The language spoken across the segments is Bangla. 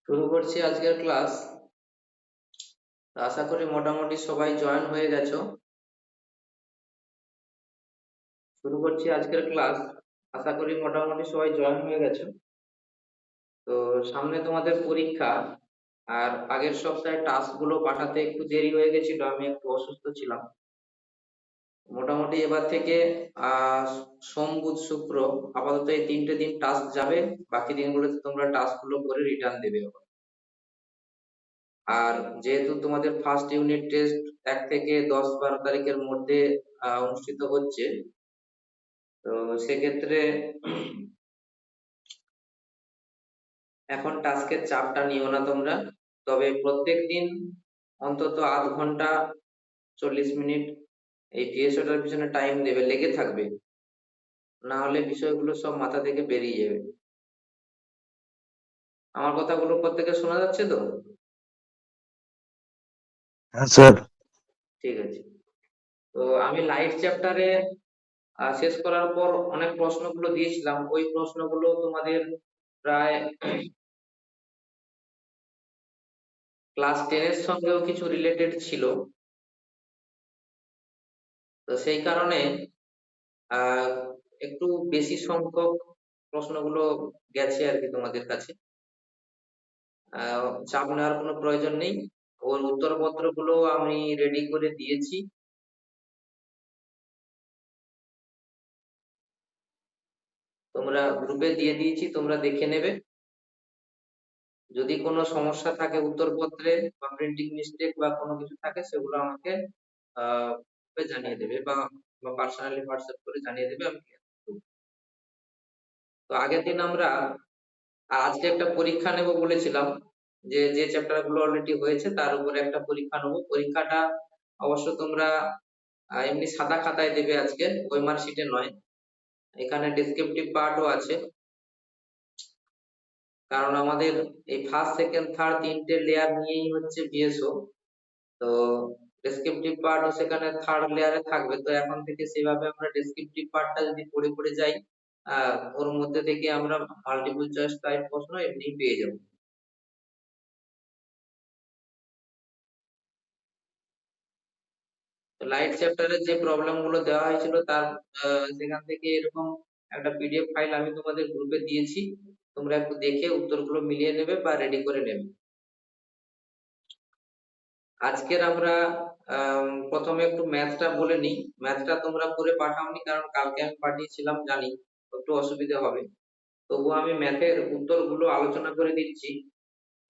শুরু করছি আজকের ক্লাস। আশা করি মোটামুটি সবাই জয়েন হয়ে গেছো। শুরু করছি আজকের ক্লাস। আশা করি মোটামুটি সবাই জয়েন হয়ে গেছো। তো সামনে তোমাদের পরীক্ষা। আর আগের সপ্তাহে টাস্ক গুলো পাঠাতে একটু দেরি হয়ে গেছিল, আমি একটু অসুস্থ ছিলাম। মোটামুটি এবার থেকে সোম বুধ শুক্র আপাতত এই 3টে দিন টাস্ক যাবে। বাকি দিনগুলোতে তোমরা টাস্ক গুলো করে রিটার্ন দেবে। আর যেহেতু তোমাদের ফার্স্ট ইউনিট টেস্ট 1 থেকে 10-12 তারিখের মধ্যে অনুষ্ঠিত হচ্ছে, তো সেক্ষেত্রে এখন টাস্কের চাপটা নিও না তোমরা। তবে প্রত্যেক দিন অন্তত আধ ঘন্টা 40 মিনিট এই ভিএসওটার পিছনে টাইম দেবে, লেগে থাকবে, না হলে বিষয়গুলো সব মাথা থেকে বেরিয়ে যাবে। আমার কথাগুলো প্রত্যেকে শোনা যাচ্ছে তো? হ্যাঁ স্যার। ঠিক আছে। তো আমি লাইফ চ্যাপ্টারে শেষ করার পর অনেক প্রশ্নগুলো দিয়েছিলাম, ওই প্রশ্নগুলো তোমাদের প্রায় ক্লাস 10-এর সঙ্গেও কিছু রিলেটেড ছিল। তো সেই কারণে আহ একটু বেশি সংখ্যক প্রশ্নগুলো গেছে আর কি তোমাদের কাছে। চাপ নেওয়ার কোনো প্রয়োজন নেই। ওর উত্তরপত্র গুলো আমি রেডি করে দিয়েছি, তোমরা গ্রুপে দিয়ে দিয়েছি, তোমরা দেখে নেবে। যদি কোনো সমস্যা থাকে উত্তরপত্রে বা প্রিন্টিং মিস্টেক বা কোনো কিছু থাকে, সেগুলো আমাকে জানিয়ে দেবে বা পার্সোনালি হোয়াটসঅ্যাপ করে জানিয়ে দেবে, আমি clear করে দেবো। তো আগের দিন আমরা আজকে একটা পরীক্ষা নেব বলেছিলাম, যে যে চ্যাপ্টার গুলো অলরেডি হয়েছে তার উপরে একটা পরীক্ষা নেব। পরীক্ষাটা অবশ্য তোমরা এমনি সাদা খাতায় দেবে আজকে, ওই মার্কশিটে নয়। এখানে ডেসক্রিপটিভ পার্টও আছে, কারণ আমাদের এই ফার্স্ট সেকেন্ড থার্ড 3টে লেয়ার নিয়েই হচ্ছে বিএসও। তো ডেসক্রিপটিভ পার্টও সেখানে থার্ড লেয়ারে থাকবে। তো এখন থেকে সেভাবে আমরা ডেসক্রিপটিভ পার্টটা যদি পড়ে পড়ে যাই, ওর মধ্যে থেকে আমরা মাল্টিপল চয়েস টাইপ প্রশ্ন এমনি পেয়ে যাবো। লাইট চ্যাপ্টারের যে প্রবলেম গুলো দেওয়া হয়েছিল তার সেখান থেকে এরকম একটা পিডিএফ ফাইল আমি তোমাদের গ্রুপে দিয়েছি, তোমরা একটু দেখে উত্তরগুলো মিলিয়ে নেবে বা রেডি করে নেবে। আজকের আমরা প্রথমে একটু ম্যাথটা বলে নিই। ম্যাথটা তোমরা করে পাঠাওনি, কারণ কালকে আমি পাঠিয়েছিলাম, জানি একটু অসুবিধা হবে। তবুও আমি ম্যাথের উত্তরগুলো আলোচনা করে দিচ্ছি,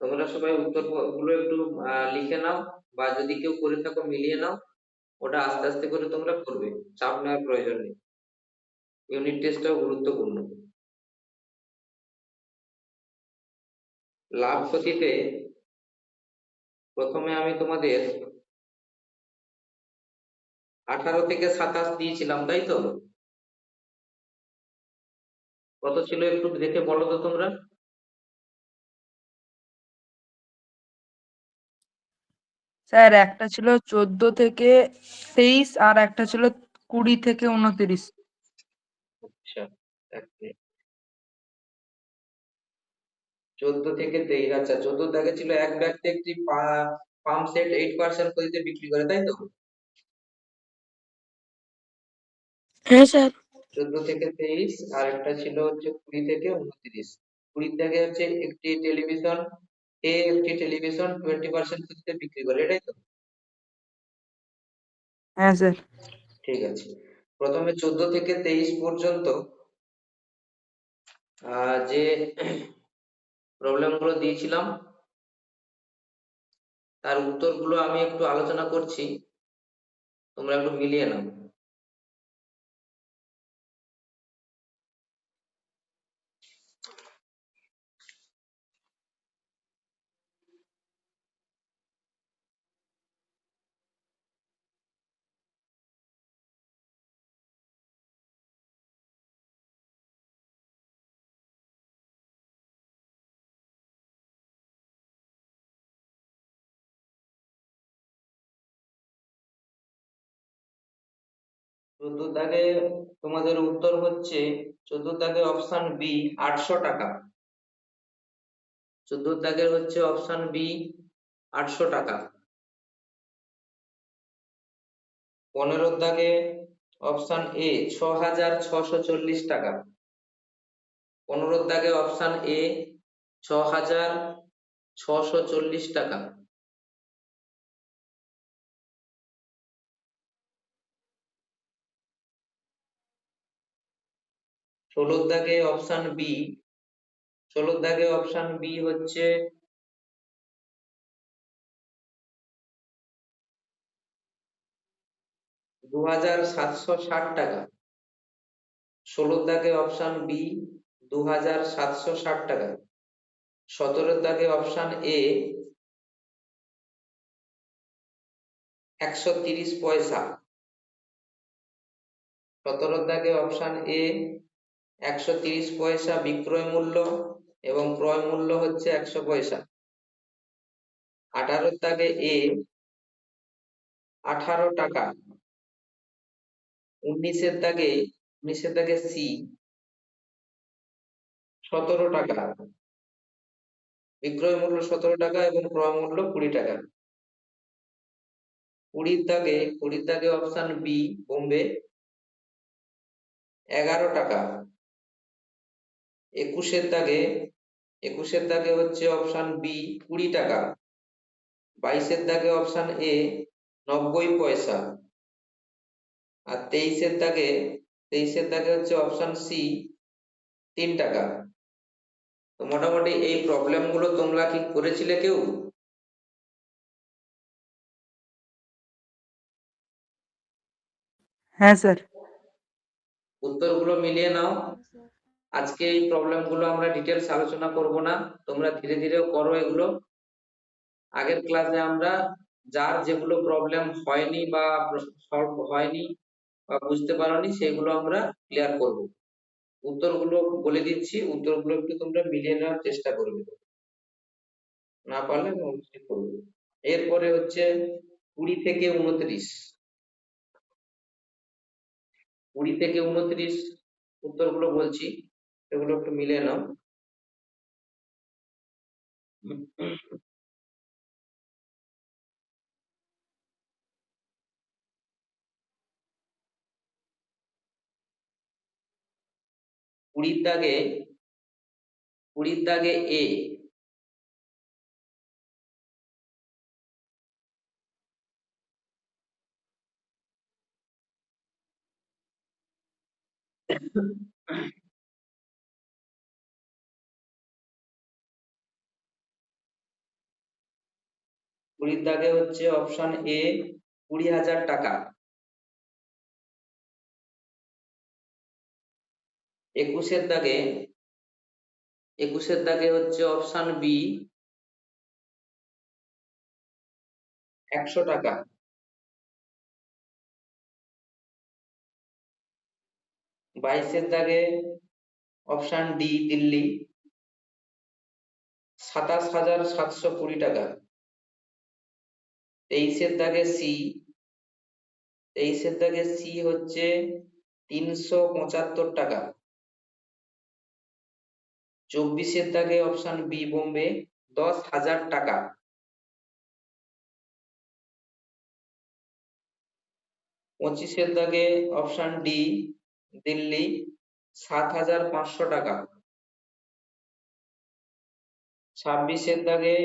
তোমরা সবাই উত্তরগুলো একটু লিখে নাও, বা যদি কেউ করে থাকো মিলিয়ে নাও। ওটা আস্তে আস্তে করে তোমরা করবে, চাপ নেওয়ার প্রয়োজন নেই। ইউনিট টেস্টটাও গুরুত্বপূর্ণ। লাভ ক্ষতিতে প্রথমে আমি তোমাদের 18 থেকে 27 দিয়েছিলাম, তাই তো? কত ছিল একটু দেখে বলো তো তোমরা। স্যার একটা ছিল 14 থেকে 23 আর একটা ছিল 20 থেকে 29। আচ্ছা, 14 থেকে 23। আচ্ছা, 14 দাগে ছিল এক ব্যক্তি একটি পাম্প সেট 8% ক্ষতিতে বিক্রি করে, তাই তো? হ্যাঁ স্যার। 14 থেকে 23, আর একটা ছিল হচ্ছে 20 থেকে 29। 20 দাগে হচ্ছে একটি টেলিভিশন একটি টেলিভিশন 20% ক্ষতিতে বিক্রি করে, এটাই তো? হ্যাঁ স্যার। ঠিক আছে। প্রথমে 14 থেকে 23 পর্যন্ত যে প্রবলেম গুলো দিয়েছিলাম তার উত্তরগুলো আমি একটু আলোচনা করছি, তোমরা একটু মিলিয়ে নাও। চতুর্দাগে তোমাদের উত্তর হচ্ছে, চতুর্দাগে অপশন বি, 800 টাকা। 14 দাগের হচ্ছে অপশন বি 800 টাকা। 15 দাগে অপশন এ 6640 টাকা। 15 দাগে অপশন এ 6640 টাকা। 16 দাগে অপশন বি 16 দাগে অপশন বি হচ্ছে 2760 টাকা। 16 দাগে অপশন বি 2760 টাকা। 17 দাগে অপশন এ 130 পয়সা। 17 দাগে অপশন এ 130 পয়সা বিক্রয় মূল্য এবং ক্রয় মূল্য হচ্ছে 100 পয়সা। 18 দাগে এ 18 টাকা। 19 দাগে সি 17 টাকা। বিক্রয় মূল্য 17 টাকা এবং ক্রয় মূল্য 20 টাকা। 20 দাগে অপশন বি বোম্বে 11 টাকা। 21 দাগে হচ্ছে অপশন বি 20 টাকা। 22 দাগে অপশন এ 90 পয়সা। আর 23 দাগে হচ্ছে অপশন সি 3 টাকা। তো মোটামুটি এই প্রবলেম গুলো তোমরা কি করেছিলে কেউ? হ্যাঁ স্যার। উত্তরগুলো মিলিয়ে নাও। আজকে এই প্রবলেম গুলো আমরা ডিটেলস আলোচনা করব না, তোমরা ধীরে ধীরে করো এগুলো। আগের ক্লাসে আমরা যার যেগুলো প্রবলেম হয়নি বা সলভ হয়নি বা বুঝতে পারোনি সেগুলো আমরা ক্লিয়ার করব। উত্তরগুলো বলে দিচ্ছি, উত্তরগুলো একটু তোমরা মিলিয়ে নেওয়ার চেষ্টা করবে, না পারলে অবশ্যই করবে। এরপরে হচ্ছে 20 থেকে 29। 20 থেকে 29 উত্তরগুলো বলছি, এগুলো একটু মিলিয়ে নাও। 20 দাগে 20 দাগে এ 20 দাগে হচ্ছে অপশন এ 20,000 টাকা। 21 দাগে হচ্ছে অপশন বি 100 টাকা। 22 দাগে অপশন ডি দিল্লি 27,720 টাকা। 23 দাগে সি হচ্ছে 375 টাকা। 24 দাগে অপশন বি বোম্বে 10,000 টাকা। 25 দাগে অপশন ডি দিল্লি 7,500 টাকা। 26 দাগে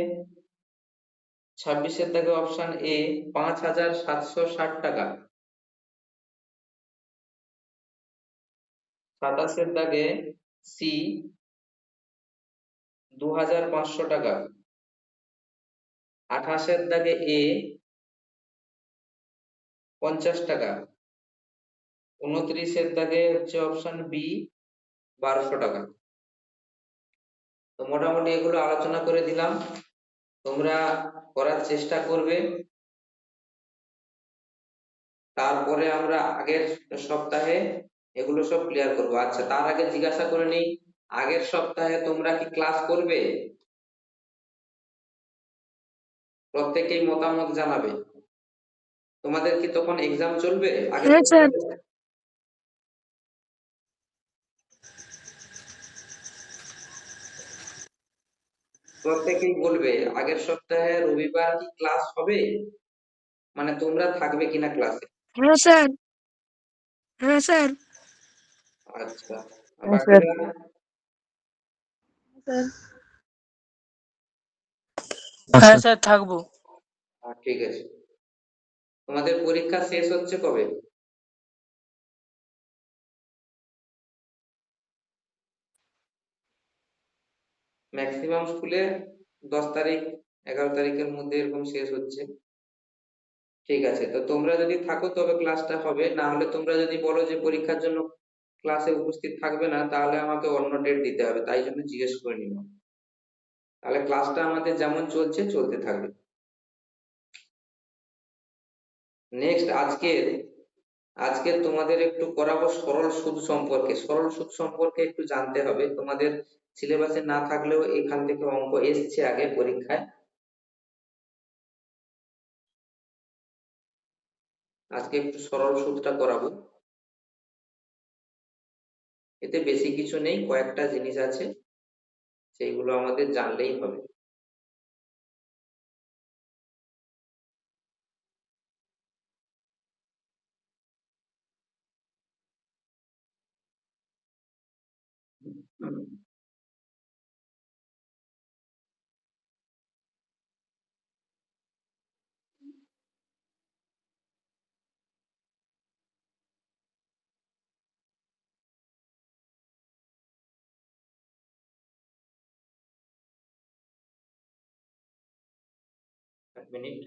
অপশন এ 5,760 টাকা। 27 দাগে সি 2,500 টাকা। 28 দাগে এ 50 টাকা। 29 দাগে হচ্ছে অপশন বি 1200 টাকা। তো মোটামুটি এগুলো আলোচনা করে দিলাম, তোমরা করার চেষ্টা করবে। তারপরে আমরা আগের সপ্তাহে এগুলো সব ক্লিয়ার করব। আচ্ছা, তার আগে জিজ্ঞাসা করে নিই, আগের সপ্তাহে তোমরা কি ক্লাস করবে? প্রত্যেকেই মতামত জানাবে। তোমাদের কি তখন এক্সাম চলবে আগের হ্যাঁ স্যার। সপ্তাহে? প্রত্যেকেই বলবে আগের সপ্তাহে রবিবার কি ক্লাস হবে, মানে তোমরা থাকবে কিনা ক্লাসে। হ্যাঁ স্যার। হ্যাঁ স্যার। আচ্ছা, আর হ্যাঁ স্যার। বাকিরা? হ্যাঁ স্যার থাকবো। ঠিক আছে। তোমাদের পরীক্ষা শেষ হচ্ছে কবে? ম্যাক্সিমাম স্কুলে 10 তারিখ 11 তারিখের মধ্যে এরকম শেষ হচ্ছে। ঠিক আছে, তো তোমরা যদি থাকো তবে ক্লাসটা হবে, না হলে তোমরা যদি বলো যে পরীক্ষার জন্য ক্লাসে উপস্থিত থাকবে না, তাহলে আমাকে অন্য ডেট দিতে হবে, তাই জন্য জিজ্ঞেস করে নিলাম। তাহলে ক্লাসটা আমাদের যেমন চলছে চলতে থাকবে। নেক্সট আজকে আজকে তোমাদের একটু করাবো সরল সুদ সম্পর্কে। সরল সুদ সম্পর্কে একটু জানতে হবে, তোমাদের সিলেবাসে না থাকলেও এখান থেকে অঙ্ক এসছে আগে পরীক্ষায়। আজকে একটু সরল সুদটা করাবো। এতে বেশি কিছু নেই, কয়েকটা জিনিস আছে, সেইগুলো আমাদের জানলেই হবে। এক মিনিট।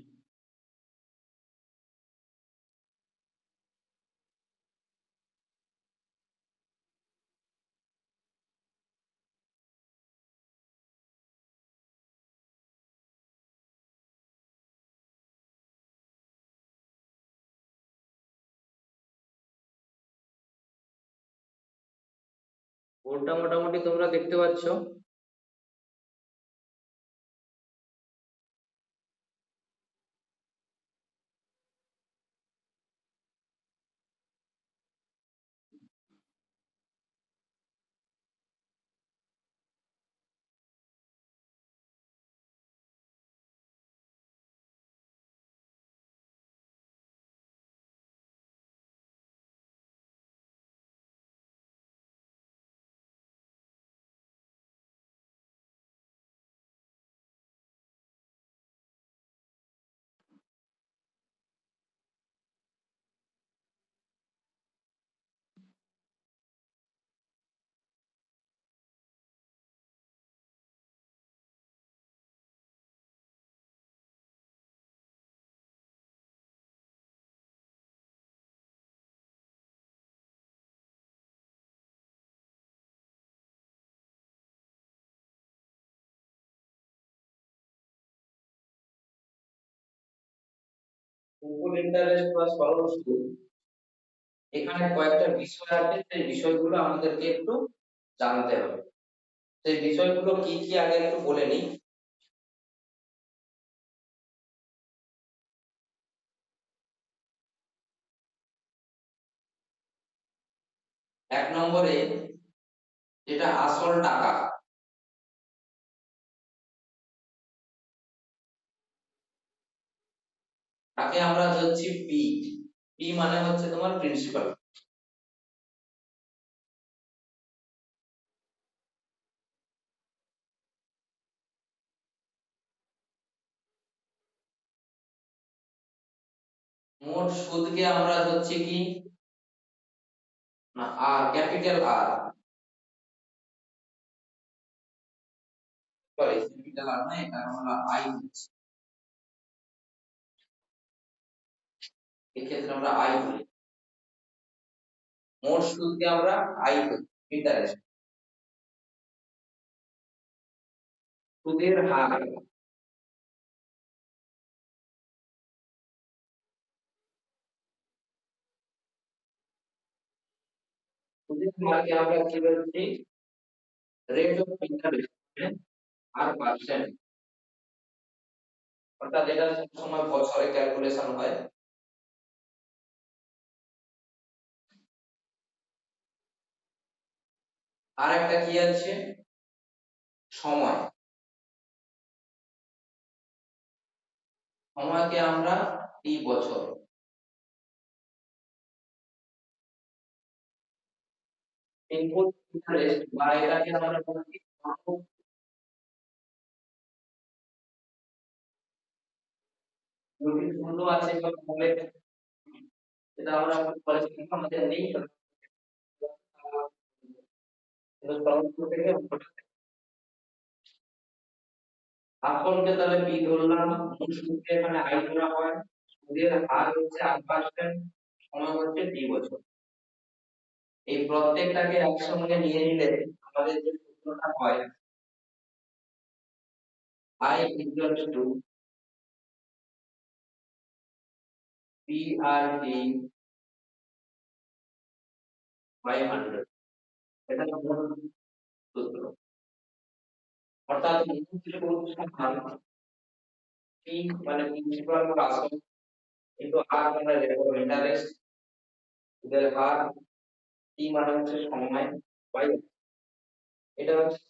বোর্ডটা মোটামুটি তোমরা দেখতে পাচ্ছ? 'কুপন ইন্টারেস্ট' বা সরল সুদ, এখানে কয়েকটা বিষয় আছে, সেই বিষয়গুলো আমাদেরকে একটু জানতে হবে। সেই বিষয়গুলো কি কি আগে একটু বলে নিই। 1 নম্বরে যেটা আসল টাকা, তাকে আমরা ধরছি পি। পি মানে হচ্ছে তোমার প্রিন্সিপাল। মোট সুদকে আমরা ধরছি কি না, R, capital R. Sorry, capital R নয়, এটা আমরা আই হচ্ছে, এক্ষেত্রে আমরা আই ধরি। মোট সুদকে আমরা আই ধরি, ইন্টারেস্ট। সুদের হার, সুদের হারকে আমরা কি বলছি, রেট অফ ইন্টারেস্ট আর পার্সেন্ট, অর্থাৎ এটা সবসময় বছরে ক্যালকুলেশন হয়। আর একটা কি আছে, সময়। সময়কে আমরা টি বছর, ইনপুট ইন্টারেস্ট বা এটাকে আমরা বলছি যদি শূন্য আছে বা কমে, এটা আমরা পরে কিন্তু আমাদের নেই, কিন্তু তরঙ্গ থেকে আসলকে তাহলে পি ধরলাম, মূল সুদকে এখানে আই ধরা হয়, সুদের হার হচ্ছে 8%, সময় হচ্ছে টি বছর। এই প্রত্যেকটাকে একসঙ্গে নিয়ে নিলে আমাদের যে সূত্রটা হয় I equals to PRT by 100, এটা মূল সূত্র। অর্থাৎ মূল যে সমান P মানে প্রিন্সিপাল বা আসল কিন্তু R মানে রেট অফ ইন্টারেস্ট, সুদের হার, T মানে হচ্ছে সময় বাই, এটা হচ্ছে।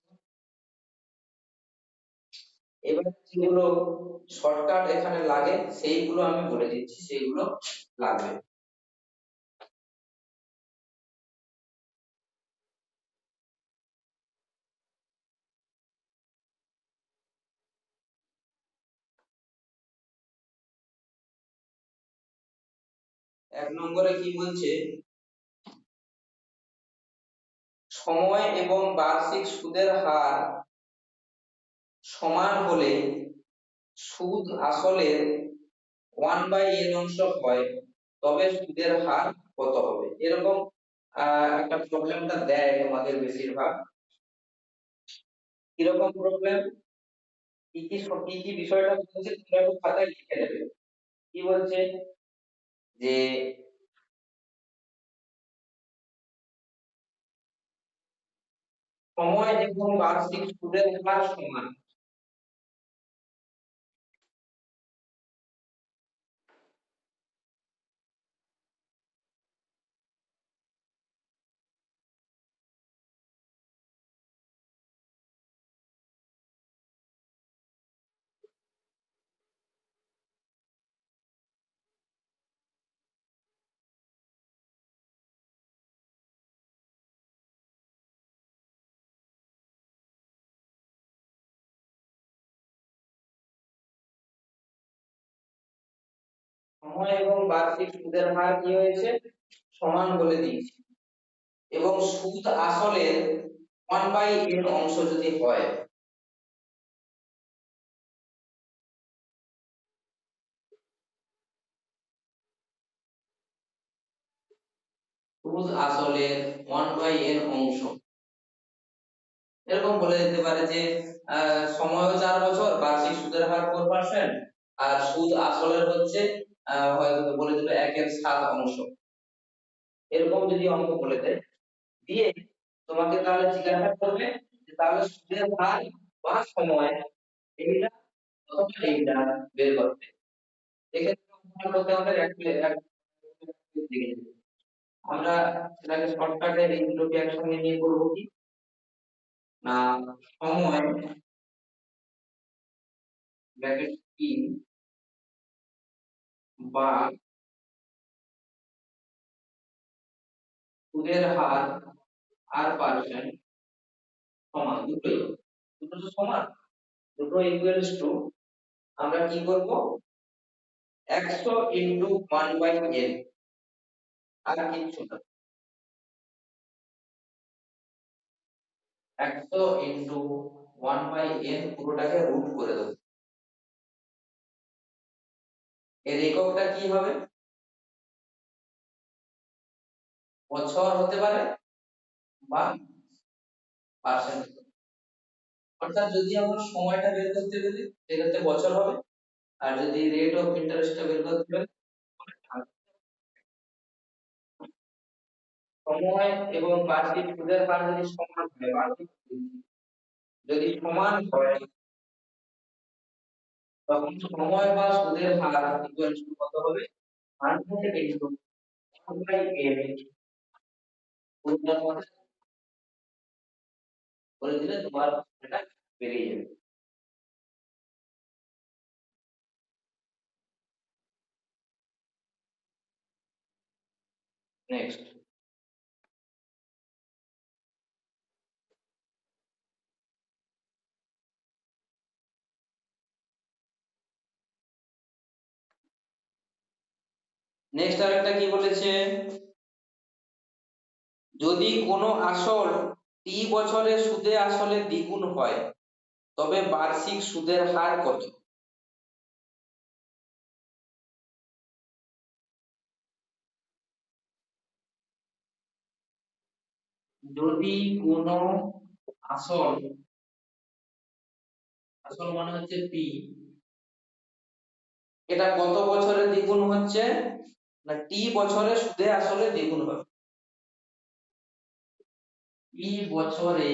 এবার যেগুলো শর্টকাট এখানে লাগে সেইগুলো আমি বলে দিচ্ছি, সেইগুলো লাগবে। এক নম্বরে কি বলছে, সময় এবং বার্ষিক সুদের হার সমান হলে সুদ আসলের 1/n অংশ হয়, তবে সুদের হার কত হবে। এরকম একটা প্রবলেমটা দেয় আমাদের বেশিরভাগ। কিরকম প্রবলেম, কি কি বিষয়টা বলছে তোমরা একটু খাতায় লিখে নেবে। কি বলছে যে সময় এবং বার্ষিক সুদের হার সমান, সময় এবং বার্ষিক সুদের হার কি হয়েছে সমান বলে দিয়েছি, এবং সুদ আসলের 1/n অংশ যদি হয়, সুদ আসলের 1/n অংশ, এরকম বলে দিতে পারে যে সময় 4 বছর, বার্ষিক সুদের হার 4%, আর সুদ আসলের হচ্ছে হয়তো বলে দিল 1/7 অংশ, এরকম যদি অঙ্ক বলে দেয় দিয়ে তোমাকে তাহলে জিজ্ঞাসা করবে যে তাহলে সুদের হার বা সময় এইটা অথবা এইটা বের করতে। এক্ষেত্রে অঙ্কটা করতে আমাদের আমরা সেটাকে শর্টকাটে এই দুটোকে একসঙ্গে নিয়ে করবো কি না, সময় ব্র্যাকেট কি বা সুদের হার আর পার্সেন্ট সমান, দুটো তো সমান, দুটো ইকুয়ালস টু, আমরা কি করব 100 ইনটু 1/n, আর কিছু না, 100 ইনটু 1/n পুরোটাকে রুট করে দেব। এর এককটা কি হবে, বছর হতে পারে বা পার্সেন্ট, অর্থাৎ যদি আমরা সময়টা বের করতে বলি সেক্ষেত্রে বছর হবে, আর যদি রেট অফ ইন্টারেস্টটা বের করতে বলি সময় এবং বার্ষিক সুদের হার যদি সমান হয়, বার্ষিক যদি সমান হয়, তখন সময় বা সুদের হার ইকুয়াল টু কত হবে, 100 ইনটু 1/n পুরোটার মধ্যে করে দিলে তোমার এটা বেরিয়ে যাবে। নেক্সট নেক্সট আরেকটা কি বলেছে, যদি কোনো আসল টি বছরে সুদে আসলে দ্বিগুণ হয় তবে বার্ষিক সুদের হার কত? যদি কোনো আসল, আসল মানে হচ্ছে টি, এটা কত বছরে দ্বিগুণ হচ্ছে, না টি বছরে সুদে আসলে দ্বিগুণ হবে। টি বছরে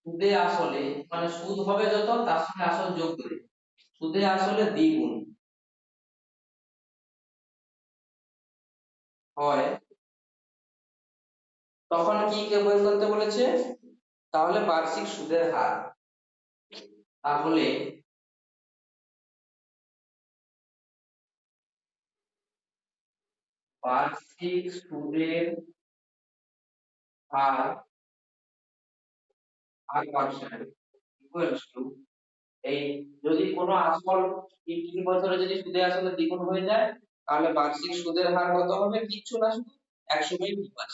সুদে আসলে মানে সুদ হবে যত তার সঙ্গে আসল যোগ করে সুদে আসলে দ্বিগুণ হয়, তখন কি কে বের করতে বলেছে, তাহলে বার্ষিক সুদের হার, তাহলে বার্ষিক সুদের হার আর পার্সেন্ট ইকুয়ালস টু, এই যদি কোনো আসল 3 বছরে যদি সুদে আসলে দ্বিগুণ হয়ে যায় তাহলে বার্ষিক সুদের হার কত হবে, কিচ্ছু না শুধু 100/3%,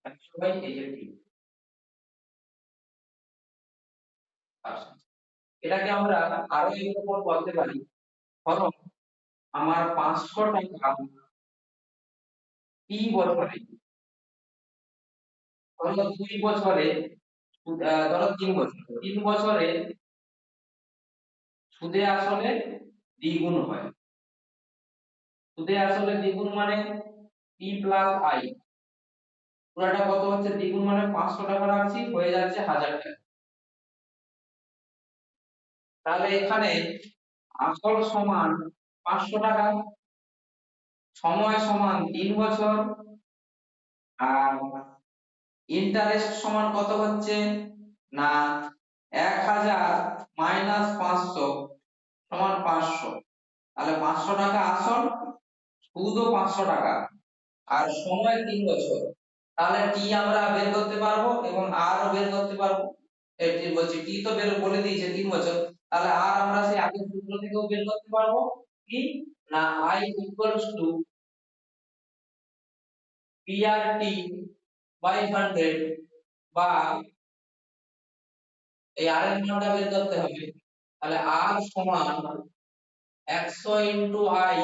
100/83%। এটাকে আমরা আরো এরকম করতে পারি, ধরো আমার 500 টাকা টি বছরে, ধরো 2 বছরে, ধরো 3 বছর, 3 বছরে সুদে আসলে দ্বিগুণ হয়, সুদে আসলে দ্বিগুণ মানে পি প্লাস আই, পুরাটা কত হচ্ছে দ্বিগুণ মানে 500 টাকা রাখছি হয়ে যাচ্ছে 1000 টাকা। তাহলে এখানে আসল সমান 500 টাকা, সময় সমান 3 বছর, আর ইন্টারেস্ট সমান কত হচ্ছে, না 1000 মাইনাস 500 সমান 500, তাহলে 500 টাকা আসল, সুদও 500 টাকা, আর সময় 3 বছর, তাহলে টি আমরা বের করতে পারবো এবং আর ও বের করতে পারবো। এটি বলছি টি তো বের বলে দিয়েছে 3 বছর, তাহলে আর আমরা সেই আগের সূত্র থেকেও বের করতে পারবো, কি না I equals to PRT by 100, বা এই আর এর মানটা বের করতে হবে, তাহলে আর সমান 100 ইনটু আই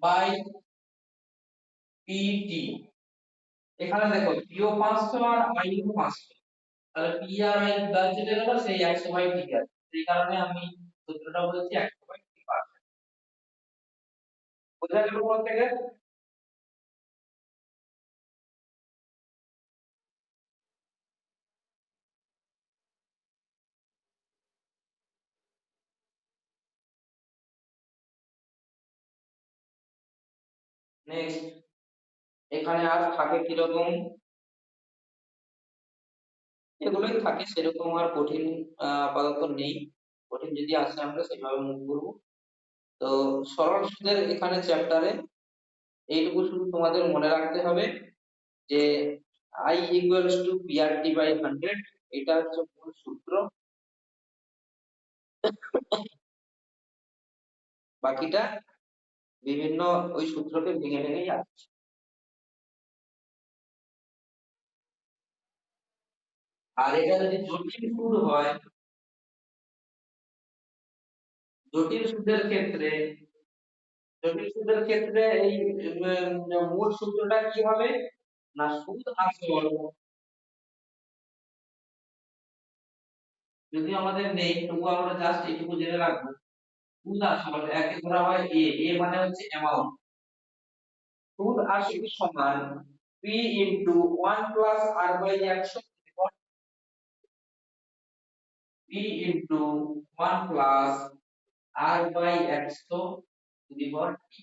বাই পিটি। এখানে দেখো পিও 500 আর আইও 500, তাহলে পি আর আই বাদ যেটা গেল সেই 100/3 আছে, সেই কারণে আমি সূত্রটা বলছি 100/3%। বোঝা গেল কোন থেকে? নেক্সট এখানে আর থাকে কি রকম, এগুলোই থাকে সেরকম, আর কঠিন আপাতত নেই, কঠিন যদি আসে আমরা সেভাবে মুভ করবো। তো সরল সুদের এখানে চ্যাপ্টারে এইটুকু শুধু তোমাদের মনে রাখতে হবে যে I equals to PRT by 100, এটা হচ্ছে মূল সূত্র, বাকিটা বিভিন্ন ওই সূত্রকে ভেঙে ভেঙেই আসছে। আর এটা যদি জটিল সুদ হয়, জটিল সুদের ক্ষেত্রে, জটিল সুদের ক্ষেত্রে এই মূল সূত্রটা কি হবে, না সুদ আসল, যদি আমাদের নেই তবু আমরা জাস্ট এইটুকু জেনে রাখবো, সুদ আসল একে ধরা হয় এ, এ মানে হচ্ছে অ্যামাউন্ট, সুদ আসল সমান P into 1 plus R by 100, P into 1 plus R by 100 to the power T.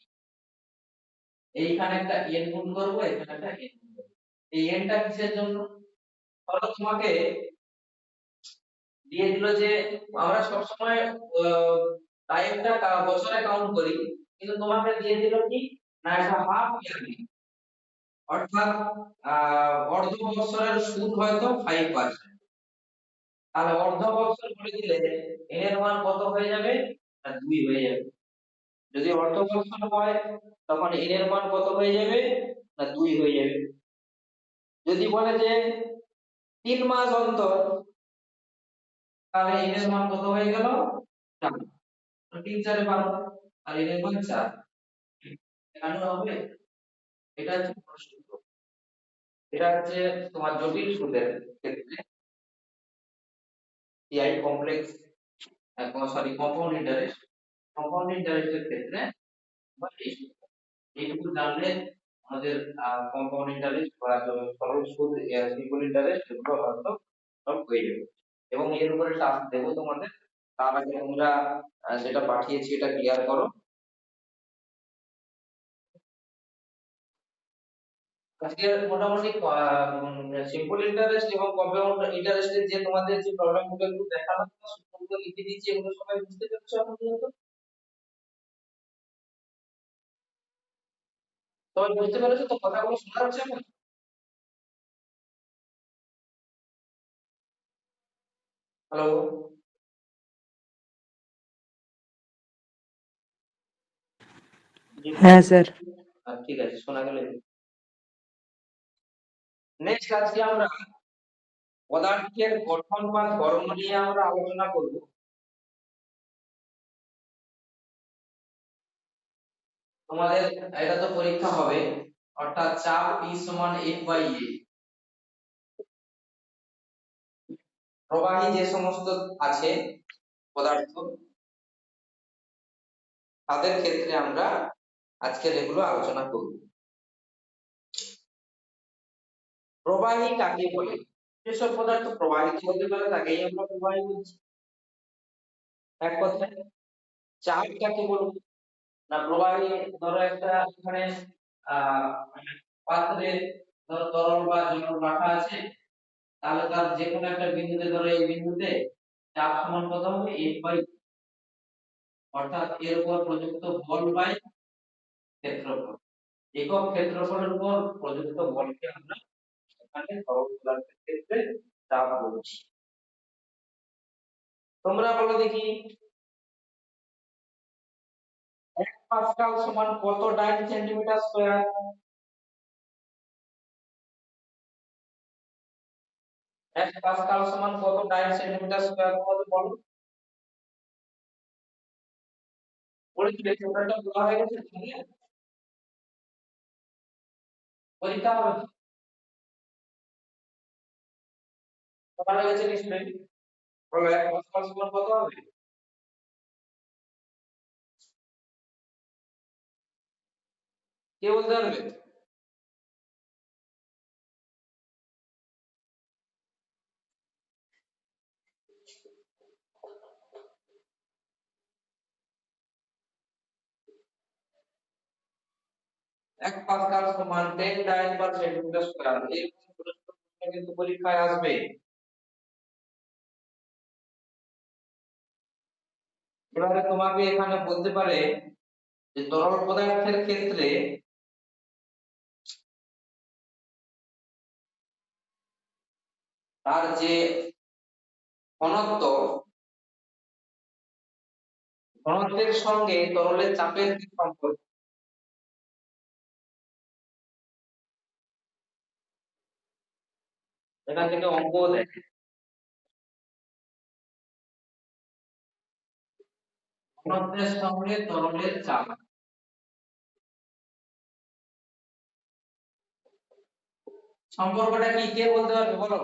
এইখানে একটা n গুণ করব, এখানে একটা n গুণ করব। এই n টা কিসের জন্য, ধরো তোমাকে দিয়ে দিল যে আমরা সবসময় টাইমটা বছরে কাউন্ট করি, কিন্তু তোমাকে দিয়ে দিল কি না এটা হাফ ইয়ারলি, অর্থাৎ অর্ধ বছরের সুদ হয়তো 5%। তাহলে অর্ধ বছর বলে দিলে n এর মান কত হয়ে যাবে না 2 হয়ে যাবে। যদি অর্ধ বছর হয় তখন n এর মান কত হয়ে যাবে না 2 হয়ে যাবে। যদি বলে যে 3 মাস অন্তর, তাহলে n এর মান কত হয়ে গেল 4, 3 4 12, আর n এর মান 4। কেন হবে? এটা হচ্ছে প্রশ্ন। এটা হচ্ছে তোমার জটিল সুদের ক্ষেত্রে, TI complex, sorry compound interest, compound ইন্টারেস্টের ক্ষেত্রে এইটুকু জানলে আমাদের কম্পাউন্ড ইন্টারেস্ট বা সরল সুদ, সিম্পল ইন্টারেস্ট এগুলো হয়তো সব হয়ে যাবে। এবং এর উপরে টাস্ক দেবো তোমাদের, তার আগে তোমরা যেটা পাঠিয়েছি এটা ক্লিয়ার করো। আজকে মোটামুটি সিম্পল ইন্টারেস্ট এবং কম্পাউন্ড ইন্টারেস্টের যে তোমাদের যে প্রবলেম গুলো একটু দেখানো, সূত্রগুলো লিখে দিয়েছি, এগুলো সবাই বুঝতে পেরেছো এখন পর্যন্ত? সবাই বুঝতে পেরেছো তো? কথাগুলো শোনা যাচ্ছে এখন? হ্যালো? হ্যাঁ স্যার। ঠিক আছে, শোনা গেলে। নেক্সট আজকে আমরা পদার্থের গঠন বা ধর্ম নিয়ে আমরা আলোচনা করব। তোমাদের এটা তো পরীক্ষা হবে, অর্থাৎ চাপ E সমান F/A। প্রবাহী যে সমস্ত আছে পদার্থ, তাদের ক্ষেত্রে আমরা আজকের এগুলো আলোচনা করব। প্রবাহী কাকে বলে? যেসব পদার্থ প্রবাহিত হতে পারে তাকেই আমরা প্রবাহী বলছি। এক কথায় চাপ কাকে বলবো না প্রবাহী? ধরো একটা এখানে আহ পাত্রে ধরো তরল বা জল রাখা আছে, তাহলে তার যে কোনো একটা বিন্দুতে, ধরো এই বিন্দুতে চাপ সমান কত হবে F/, অর্থাৎ এর উপর প্রযুক্ত বল বাই ক্ষেত্রফল। একক ক্ষেত্রফলের উপর প্রযুক্ত বলকে আমরা এখানে তরল পদার্থের ক্ষেত্রে চাপ বলছি। তোমরা বলো দেখি 1 পাস্কাল সমান কত ডাইন সেন্টিমিটার স্কয়ার? 1 পাস্কাল সমান কত ডাইন সেন্টিমিটার স্কয়ার তোমাদের বলো? পড়েছিলে টোটালটা বলা হয়ে গেছে তোমাদের? পরীক্ষা হবে বলা হয়ে গেছে নিশ্চয়ই। বলো 1 পাস্কাল সমান কত হবে? কে বলতে পারবে? 1 পাস্কাল সমান 10 ডাইন পার সেন্টিমিটার স্কয়ার। এই প্রশ্ন কিন্তু পরীক্ষায় আসবে। এবারে তোমাকে এখানে বলতে পারে যে তরল পদার্থের ক্ষেত্রে তার যে ঘনত্ব, ঘনত্বের সঙ্গে তরলের চাপের কি সম্পর্ক? এখান থেকে অঙ্ক দেখে। ঘনত্বের সঙ্গে তরলের চাপ, সম্পর্কটা কি কে বলতে পারবে বলো?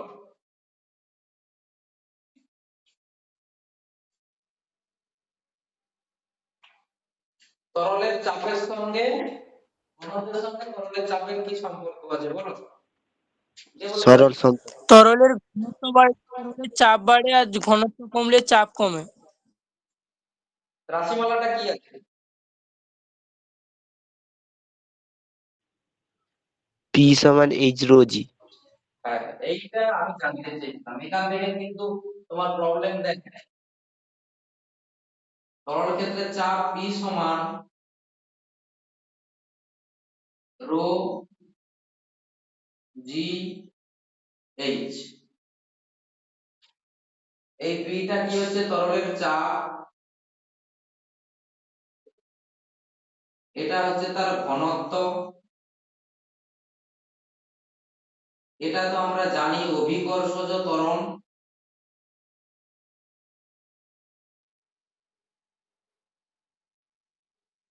তরলের চাপের সঙ্গে, ঘনত্বের সঙ্গে তরলের চাপের কি সম্পর্ক আছে বলো? কে বলতে সরল পারবে? সম্পর্ক। তরলের ঘনত্ব বাড়লে চাপ বাড়ে আর ঘনত্ব কমলে চাপ কমে। রাশিমালাটা কি আছে? পি সমান এইচ রো জি। হ্যাঁ, এইটা আমি জানতে চাইছিলাম। এখান থেকে কিন্তু তোমার প্রবলেম দেখে। তরল ক্ষেত্রে চাপ P সমান রো জি এইচ। এই P টা কি হচ্ছে তরলের চাপ, এটা হচ্ছে তার ঘনত্ব, এটা তো আমরা জানি অভিকর্ষজ ত্বরণ,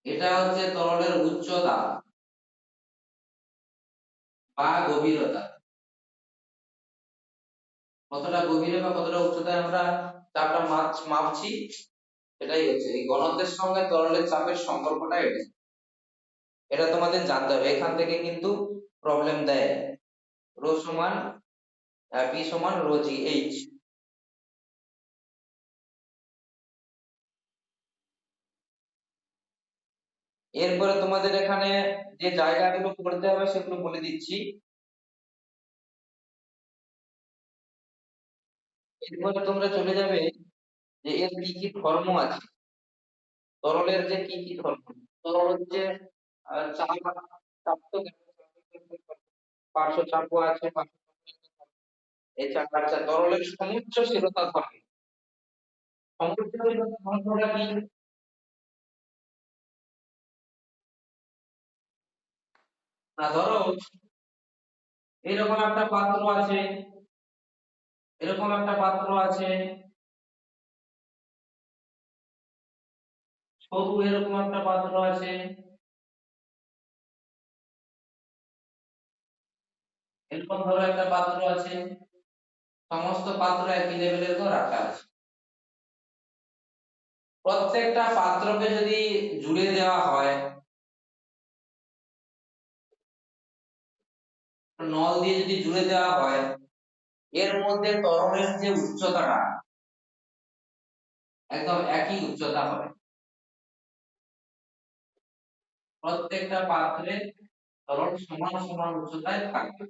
এটা হচ্ছে তরলের উচ্চতা বা গভীরতা, কতটা গভীরে বা কতটা উচ্চতায় আমরা চাপটা মাপছি, এটাই হচ্ছে এই ঘনত্বের সঙ্গে তরলের চাপের সম্পর্কটা। এটা তোমাদের জানতে হবে, এখান থেকে কিন্তু প্রবলেম দেয়। রো সমান পি সমান রো জি এইচ। এরপরে তোমাদের এখানে যে জায়গাগুলো করতে হবে সেগুলো বলে দিচ্ছি। এরপরে তোমরা চলে যাবে যে এর কি কি ধর্ম আছে, তরলের যে কি কি ধর্ম। তরল হচ্ছে চাপ, চাপ তো পার্শ্ব চাপও আছে, এই চাপ আছে। তরলের সমুচ্চশীলতা ধর্ম, সমুচ্চশীলতা ধর্মটা কি না, ধরো এরকম একটা পাত্র আছে, এরকম একটা পাত্র আছে, সরু এরকম একটা পাত্র আছে, এরকম ধরো একটা পাত্র আছে, সমস্ত পাত্র একই লেভেলের তো রাখা আছে। প্রত্যেকটা পাত্রকে যদি জুড়ে দেওয়া হয়, নল দিয়ে যদি জুড়ে দেওয়া হয়, এর মধ্যে তরলের যে উচ্চতাটা একদম একই উচ্চতা হবে। প্রত্যেকটা পাত্রে তরল সমান সমান উচ্চতায় থাকবে।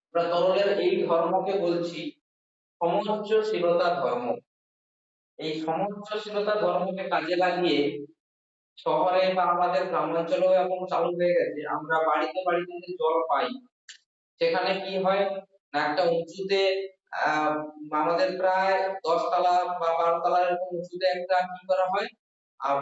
আমরা তরলের এই ধর্মকে বলছি সমুচ্চশীলতা ধর্ম। এই সমুচ্চশীলতা ধর্মকে কাজে লাগিয়ে শহরে বা আমাদের গ্রামাঞ্চলেও এখন চালু হয়ে গেছে, আমরা বাড়িতে বাড়িতে যে জল পাই, সেখানে কি হয় না একটা উঁচুতে আহ আমাদের প্রায় 10 তলা বা 12 তলা এরকম উঁচুতে একটা কি করা হয়,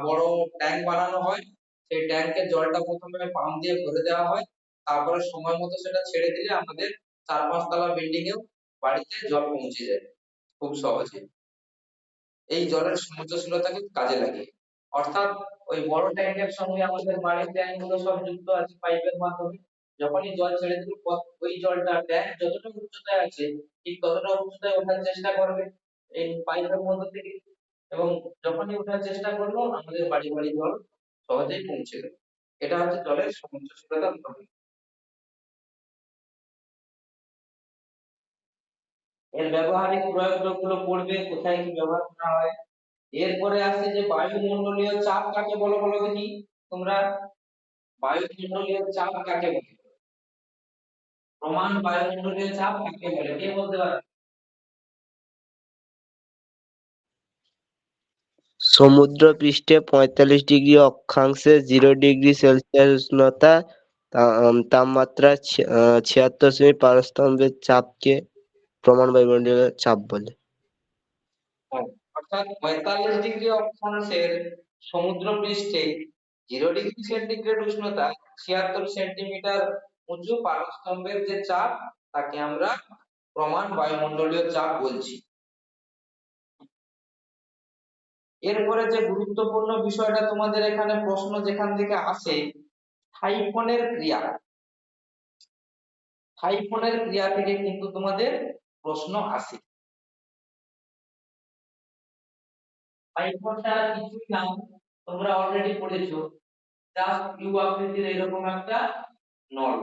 বড় ট্যাঙ্ক বানানো হয়। সেই ট্যাঙ্কে জলটা প্রথমে পাম্প দিয়ে ভরে দেওয়া হয়, তারপরে সময় মতো সেটা ছেড়ে দিলে আমাদের 4-5 তলা বিল্ডিং এও বাড়িতে জল পৌঁছে যায় খুব সহজে, এই জলের সমুচ্চশীলতাকে কাজে লাগিয়ে। অর্থাৎ ওই বড় ট্যাঙ্কের সঙ্গে আমাদের বাড়ির ট্যাঙ্ক গুলো সব যুক্ত আছে পাইপের মাধ্যমে। যখনই জল ছেড়ে দিল ওই জলটা ট্যাঙ্ক যতটা উচ্চতায় আছে ঠিক ততটা উচ্চতায় ওঠার চেষ্টা করবে এই পাইপের মধ্যে থেকে, এবং যখনই ওঠার চেষ্টা করলো আমাদের বাড়ি বাড়ি জল সহজেই পৌঁছে গেল। এটা হচ্ছে জলের সমুচ্চশীলতা ধর্ম। এর ব্যবহারিক প্রয়োগগুলো পড়বে, কোথায় কি ব্যবহার করা হয়। এরপরে আসছে যে বায়ুমণ্ডলীয় চাপ কাকে বলো বলো দেখি তোমরা, বায়ুমণ্ডলীয় চাপ কাকে বলে, প্রমাণ বায়ুমণ্ডলীয় চাপ কাকে বলে, কে বলতে পারে? সমুদ্রপৃষ্ঠে 45 ডিগ্রি অক্ষাংশে 0 ডিগ্রি সেলসিয়াস উষ্ণতা, তাপমাত্রা 76 পারস্তম্ভের চাপকে প্রমাণ বায়ুমণ্ডলীয় চাপ বলে। হ্যাঁ, অর্থাৎ 45 ডিগ্রি অক্ষাংশের সমুদ্র পৃষ্ঠে 0 ডিগ্রি সেন্টিগ্রেড উষ্ণতা 76 সেন্টিমিটার উঁচু পারস্তম্ভের যে চাপ, তাকে আমরা প্রমাণ বায়ুমণ্ডলীয় চাপ বলছি। এরপরে যে গুরুত্বপূর্ণ বিষয়টা তোমাদের এখানে প্রশ্ন যেখান থেকে আসে, হাইফনের ক্রিয়া, হাইফনের ক্রিয়া থেকে কিন্তু তোমাদের প্রশ্ন আসে। হাইফনটা কিছুই না, তোমরা অলরেডি পড়েছো, জাস্ট ইউ আকৃতির এরকম একটা নল।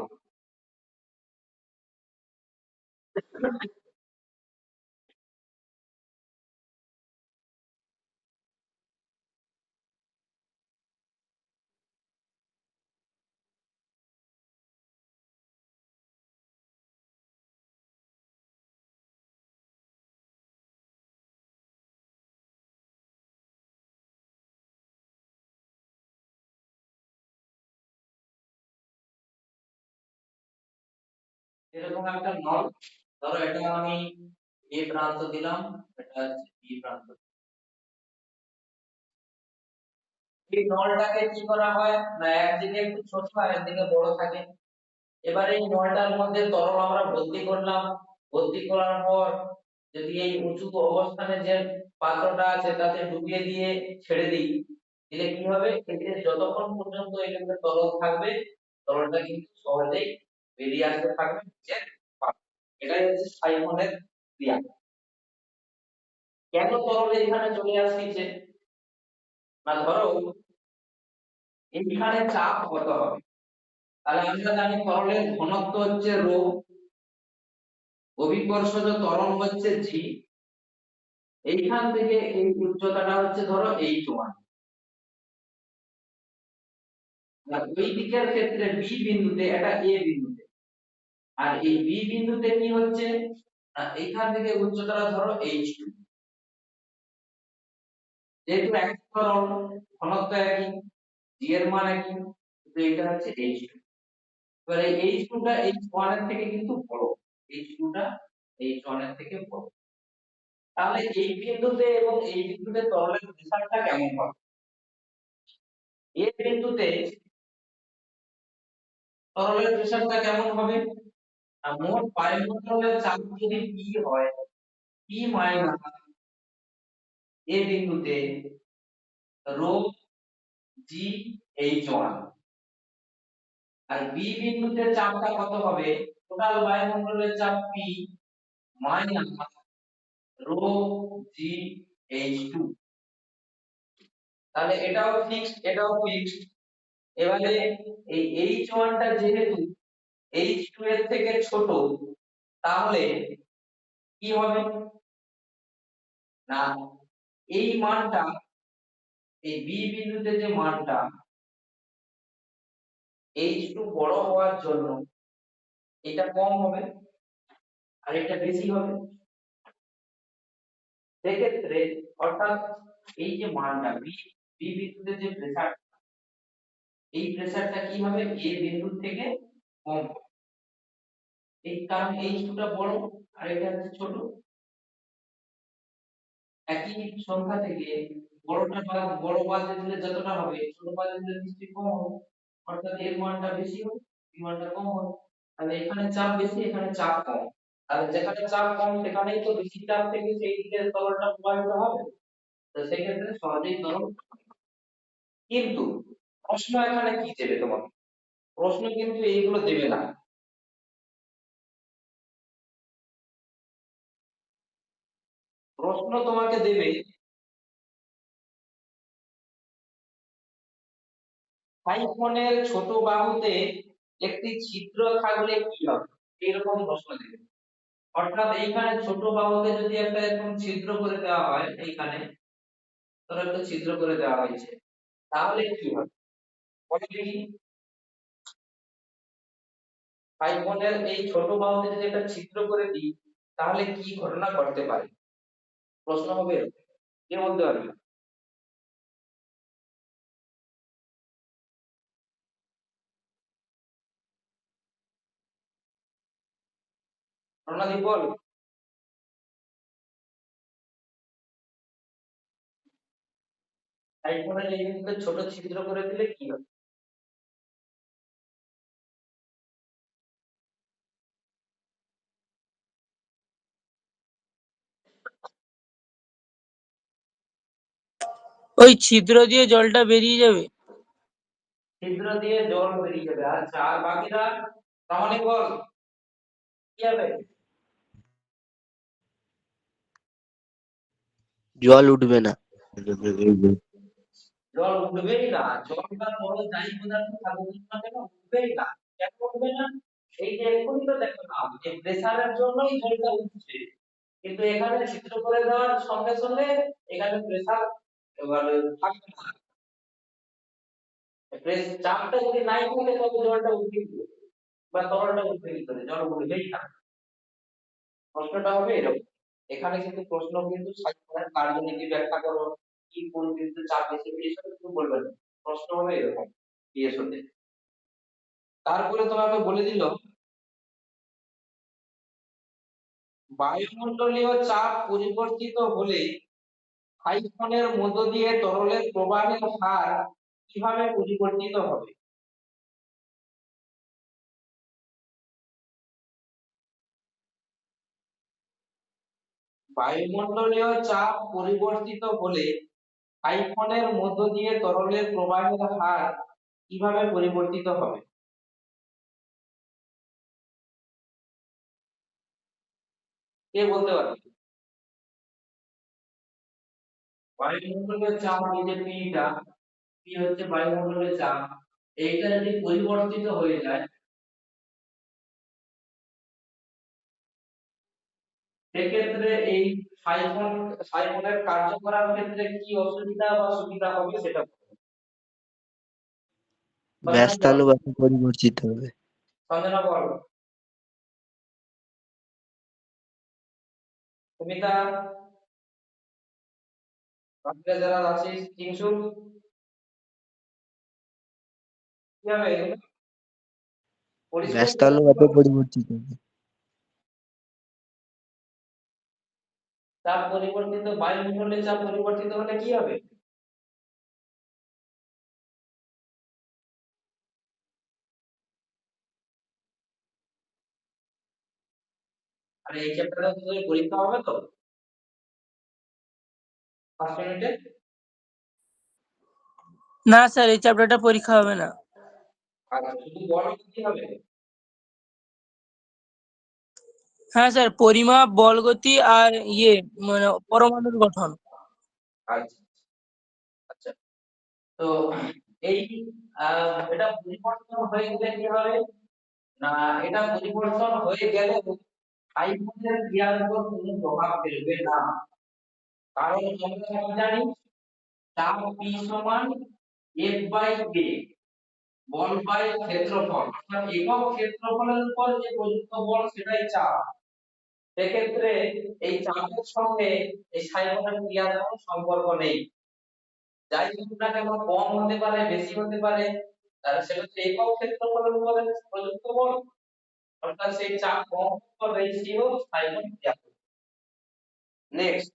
এরকম একটা নল, ধরো এটা আমি এ প্রান্ত দিলাম, এটা হচ্ছে বি প্রান্ত। এই নলটাকে কি করা হয় না, একদিকে একটু ছোট আর একদিকে বড় থাকে। এবার এই নলটার মধ্যে তরল আমরা ভর্তি করলাম, ভর্তি করার পর যদি এই উঁচু অবস্থানে যে পাত্রটা আছে তাতে ডুবিয়ে দিয়ে ছেড়ে দিই, দিলে কি হবে, এতে যতক্ষণ পর্যন্ত এটাতে তরল থাকবে, তরলটা কিন্তু সহজেই বেরিয়ে আসতে থাকবে নিচের পাত্রে। এটাই হচ্ছে সাইফনের ক্রিয়া। কেন তরল এখানে চলে আসছে না, ধরো এইখানে চাপ কত হবে, তাহলে আমরা জানি তরলের ঘনত্ব হচ্ছে রো, অভিকর্ষজ ত্বরণ হচ্ছে জি, এইখান থেকে এই উচ্চতাটা হচ্ছে ধরো h1, আর ওই দিকের ক্ষেত্রে বি বিন্দুতে এটা এ বিন্দুতে, আর এই বি বিন্দুতে কি হচ্ছে না, এইখান থেকে উচ্চতাটা ধরো h2, যেহেতু এক তরল ঘনত্ব একই, জি এর মান একই, তো এটা হচ্ছে h2। এবার এই h2 টা h1 এর থেকে কিন্তু বড়, h2 টা h1 এর থেকে বড়। তাহলে এই বিন্দুতে এবং এই বিন্দুতে তরলের প্রেসারটা কেমন হবে? এই বিন্দুতে তরলের প্রেসারটা কেমন হবে? আর মোট বায়ুমণ্ডলের চাপ যদি P হয়, P মাইনাস এ বিন্দুতে রো জি H1, আর বি বিন্দুতে চাপটা কত হবে? টোটাল বায়ুমণ্ডলের চাপ P মাইনাস রো জি H2। তাহলে এটাও ফিক্সড, এটাও ফিক্সড। এবারে এই H1 টা যেহেতু H2 এর থেকে ছোট, তাহলে কি হবে না, এই মানটা, এই বি বিন্দুতে যে মানটা H2 বড় হওয়ার জন্য এটা কম হবে আর এটা বেশি হবে। সেক্ষেত্রে অর্থাৎ এই যে মানটা বি বি বিন্দুতে যে প্রেসার, এই প্রেসারটা কি হবে, এ বিন্দু থেকে কম হবে। এই কারণ H2 টা বড় আর এটা হচ্ছে ছোট, একই সংখ্যা থেকে বড়টা বাদ বড় বাদ দিলে যতটা হবে, ছোট বাদ দিলে নিশ্চয়ই কম হবে, অর্থাৎ এর মানটা বেশি হবে, বি মানটা কম হবে। তাহলে এখানে চাপ বেশি, এখানে চাপ কম, আর যেখানে চাপ কম সেখানেই তো বেশি চাপ থেকে সেই দিকে তরলটা প্রবাহিত হবে, তো সেই ক্ষেত্রে সহজেই তরল। কিন্তু প্রশ্ন এখানে কি দেবে তোমাকে, প্রশ্ন কিন্তু এইগুলো দেবে না। প্রশ্ন তোমাকে দেবে সাইফনের ছোট বাহুতে একটি ছিদ্র থাকলে কি হবে, এরকম প্রশ্ন দেবে। অর্থাৎ এইখানে ছোট বাহুতে যদি একটা এরকম ছিদ্র করে দেওয়া হয়, এইখানে ধরো একটা ছিদ্র করে দেওয়া হয়েছে, তাহলে কি হবে বলো দেখি। সাইফনের এই ছোট বাহুতে যদি একটা ছিদ্র করে দিই, তাহলে কি ঘটনা ঘটতে পারে, প্রশ্ন হবে এরকম। কে বলতে পারবে? রণদীপ বল। সাইফনের এই বিন্দুতে ছোট ছিদ্র করে দিলে কি হবে? ওই ছিদ্র দিয়ে জলটা বেরিয়ে যাবে। ছিদ্র দিয়ে জল বেরিয়ে যাবে, আচ্ছা আর বাকিরা প্রামাণিক বল কি হবে? জল উঠবে না। জল উঠবেই না, জল বা তরল যাই পদার্থ থাকুক না কেন উঠবেই না। কেন উঠবে না? এই যে এখনই তো দেখলাম যে প্রেসারের জন্যই জলটা উঠছে, কিন্তু এখানে ছিদ্র করে দেওয়ার সঙ্গে সঙ্গে এখানে প্রেসার এবার থাকবে না, প্রেস চাপটা যদি নাই থাকে তবে জলটা উঠবে কি করে? বা তরলটা উঠবে কি করে? জল উঠবেই না। প্রশ্নটা হবে এরকম। এখানে কিন্তু প্রশ্ন কিন্তু সাইফনের কার্যনীতি ব্যাখ্যা করো, কি কোন বিন্দুতে চাপ বেশি, এইসব কিন্তু বলবে না, প্রশ্ন হবে এরকম পিএসওতে। তারপরে তোমাকে বলে দিল বায়ুমণ্ডলীয় চাপ পরিবর্তিত হলে সাইফনের মধ্য দিয়ে তরলের প্রবাহের হার কিভাবে পরিবর্তিত হবে? বায়ুমণ্ডলীয় চাপ পরিবর্তিত হলে সাইফনের মধ্য দিয়ে তরলের প্রবাহের হার কিভাবে পরিবর্তিত হবে? কে বলতে পারবে? বায়ুমণ্ডলীয় চাপ এই যে পিটা, পি হচ্ছে বায়ুমণ্ডলীয় চাপ, এইটা যদি পরিবর্তিত হয়ে যায় সেক্ষেত্রে এই সাইফনের কার্য করার ক্ষেত্রে কি অসুবিধা বা সুবিধা হবে সেটা বলো। ব্যস্তানুপাতে পরিবর্তিত হবে। সঞ্জনা বল। সুমিতা, বাকিরা যারা আছিস, কিংসু, কি হবে এগুলো? পরিষ্কার কি বলতে ব্যস্তানুপাতে পারো? পরিবর্তিত হবে। চাপ পরিবর্তিত, বায়ুমণ্ডলের চাপ পরিবর্তিত হলে কি হবে? আর এই চ্যাপ্টারে তোদের পরীক্ষা হবে তো ফার্স্ট ইউনিটে? না স্যার, এই চ্যাপ্টারটা পরীক্ষা হবে না। আচ্ছা, শুধু বল কি হবে? হ্যাঁ স্যার, পরিমাপ, বল গতি আর মানে পরমাণুর গঠন। আচ্ছা আচ্ছা, তো এই এটা পরিবর্তন হয়ে গেলে কি হবে না, এটা পরিবর্তন হয়ে গেলে সাইফনের ক্রিয়ার উপর কোনো প্রভাব ফেলবে না, কারণ আমরা কি জানি, চাপ P সমান F বাই A, বল বাই ক্ষেত্রফল, অর্থাৎ একক ক্ষেত্রফলের উপর যে প্রযুক্ত বল সেটাই চাপ। সেক্ষেত্রে এই চাপের সঙ্গে এই সাইফনের ক্রিয়ার কোনো সম্পর্ক নেই, যাই হোক না কেন, কম হতে পারে বেশি হতে পারে, তাহলে সেটা হচ্ছে একক ক্ষেত্রফলের উপর প্রযুক্ত বল, অর্থাৎ সেই চাপ কম বা বেশি হোক সাইফন ক্রিয়া করবে। নেক্সট,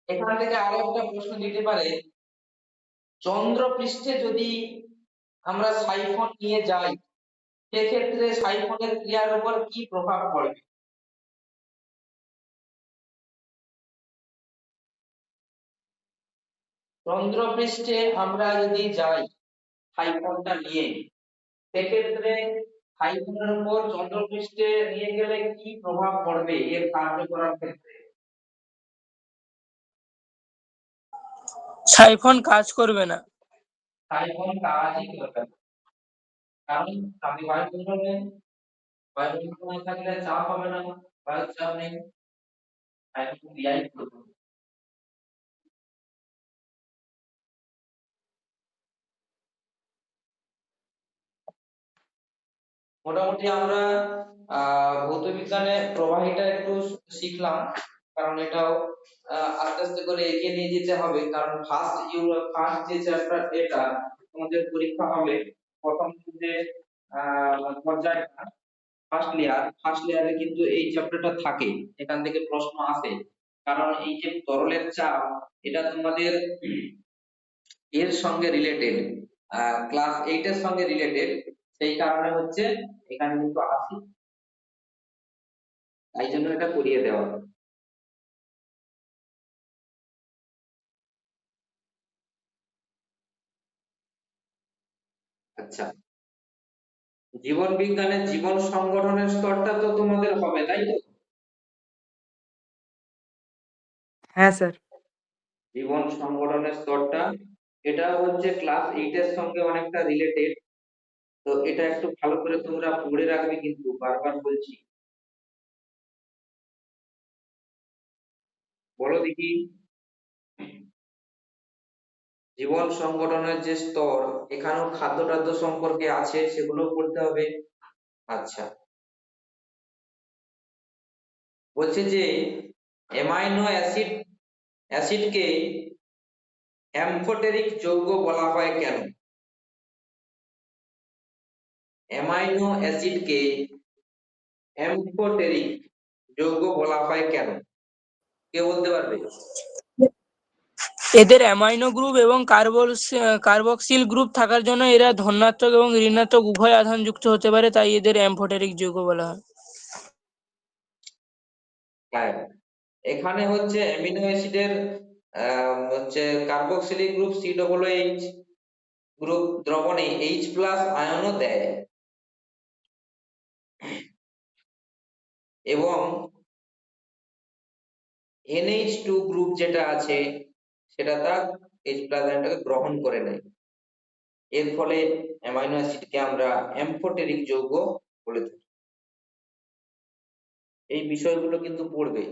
এখান থেকে আরো একটা প্রশ্ন দিতে পারে, চন্দ্রপৃষ্ঠে যদি আমরা সাইফন নিয়ে যাই সেক্ষেত্রে সাইফনের ক্রিয়ার উপর কি প্রভাব পড়বে? চন্দ্রপৃষ্ঠে আমরা যদি যাই সাইফনটা নিয়ে, সেক্ষেত্রে সাইফনের উপর চন্দ্রপৃষ্ঠে নিয়ে গেলে কি প্রভাব পড়বে এর কার্য করার ক্ষেত্রে? সাইফন কাজ করবে না। সাইফন কাজই করবে না, কারণ আমি বায়ুমণ্ডল না থাকলে চাপ হবে না, বায়ুর চাপ নেই, সাইফন ক্রিয়াই করবে না। মোটামুটি আমরা ভৌত বিজ্ঞানে প্রবাহীটা একটু শিখলাম, কারণ এটাও আস্তে আস্তে করে এগিয়ে নিয়ে যেতে হবে, কারণ ফার্স্ট যে চ্যাপ্টার এটা তোমাদের পরীক্ষা হবে প্রথম যে পর্যায়টা, ফার্স্ট লেয়ারে কিন্তু এই চ্যাপ্টারটা থাকে, এখান থেকে প্রশ্ন আসে, কারণ এই যে তরলের চাপ এটা তোমাদের এর সঙ্গে রিলেটেড, ক্লাস 8 এর সঙ্গে রিলেটেড, সেই কারণে হচ্ছে এখানে কিন্তু আসি, তাই জন্য এটা করিয়ে দেওয়া। আচ্ছা, জীবন বিজ্ঞানের জীবন সংগঠনের স্তরটা তো তোমাদের হবে, তাই তো? হ্যাঁ স্যার। জীবন সংগঠনের স্তরটা এটা হচ্ছে ক্লাস 8 এর সঙ্গে অনেকটা রিলেটেড, তো এটা একটু ভালো করে তোমরা পড়ে রাখবে, কিন্তু বারবার বলছি। বলো দেখি, জীবন সংগঠনের যে স্তর, এখানেও খাদ্য টাদ্য সম্পর্কে আছে, সেগুলো পড়তে হবে। আচ্ছা, বলছে যে অ্যামাইনো অ্যাসিডকে অ্যামফোটেরিক যৌগ বলা হয় কেন? অ্যামাইনো অ্যাসিডকে অ্যাম্ফোটেরিক যৌগ বলা হয় কেন? কে বলতে পারবে? এদের অ্যামাইনো গ্রুপ এবং কার্বক্সিল গ্রুপ থাকার জন্য এরা ধনাত্মক এবং ঋণাত্মক উভয় আধান যুক্ত হতে পারে, তাই এদের অ্যাম্ফোটেরিক যৌগ বলা হয়। হ্যাঁ, এখানে হচ্ছে অ্যামিনো অ্যাসিডের হচ্ছে কার্বক্সিলিক গ্রুপ COOH গ্রুপ দ্রবণে H+ আয়নও দেয় এবং NH2 গ্রুপ যেটা আছে সেটা তার H+ আয়নটাকে গ্রহণ করে নেয়। এর ফলে অ্যামাইনো অ্যাসিডকে আমরা অ্যাম্ফোটেরিক যৌগ বলে থাকি। এই বিষয়গুলো কিন্তু পড়বে।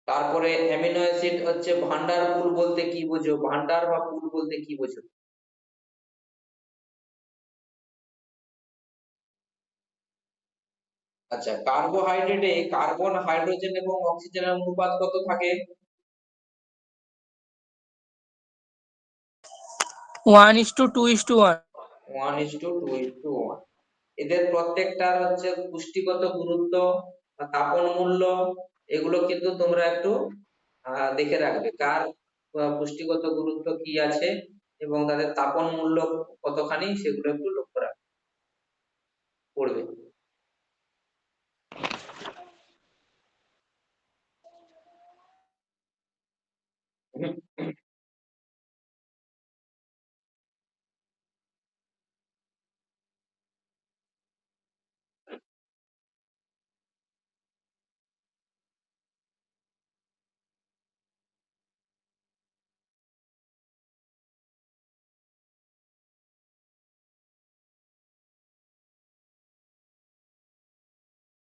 তারপরে অ্যামিনো অ্যাসিড হচ্ছে ভান্ডার পুল বলতে কি বোঝো? ভান্ডার বা পুল বলতে কি বোঝো? আচ্ছা, কার্বোহাইড্রেটে কার্বন, হাইড্রোজেন এবং অক্সিজেনের অনুপাত কত থাকে? 1:2:1। 1:2:1। এদের প্রত্যেকটার হচ্ছে পুষ্টিগত গুরুত্ব বা তাপন মূল্য এগুলো কিন্তু তোমরা একটু দেখে রাখবে, কার পুষ্টিগত গুরুত্ব কি আছে এবং তাদের তাপন মূল্য কতখানি সেগুলো একটু লক্ষ্য রাখবে, পড়বে।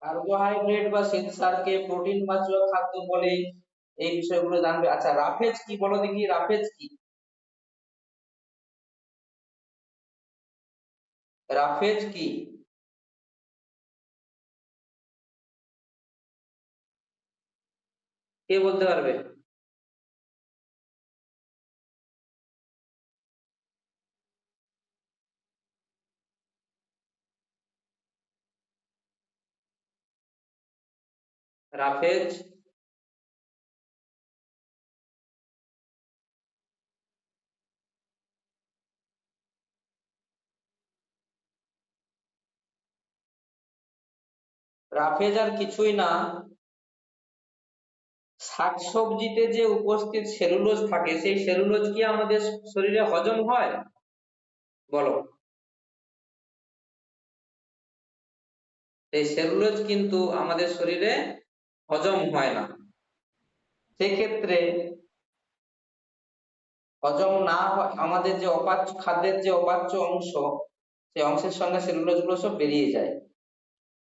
কার্বোহাইড্রেট বা শ্বেতসারকে প্রোটিন জাতীয় খাদ্য বলে, এই বিষয়গুলো জানবে। আচ্ছা, রাফেজ কি বলো দেখি, রাফেজ কি? রাফেজ কি? কে বলতে পারবে? রাফেজ রাফেজ আর কিছুই না, শাকসবজিতে যে উপস্থিত সেলুলোজ থাকে সেই সেলুলোজ কি আমাদের শরীরে হজম হয়? বলো। এই সেলুলোজ কিন্তু আমাদের শরীরে হজম হয় না। সেক্ষেত্রে হজম না হয়, আমাদের যে অপাচ্য খাদ্যের যে অপাচ্য অংশ, সেই অংশের সঙ্গে সেলুলোজ গুলো সব বেরিয়ে যায়,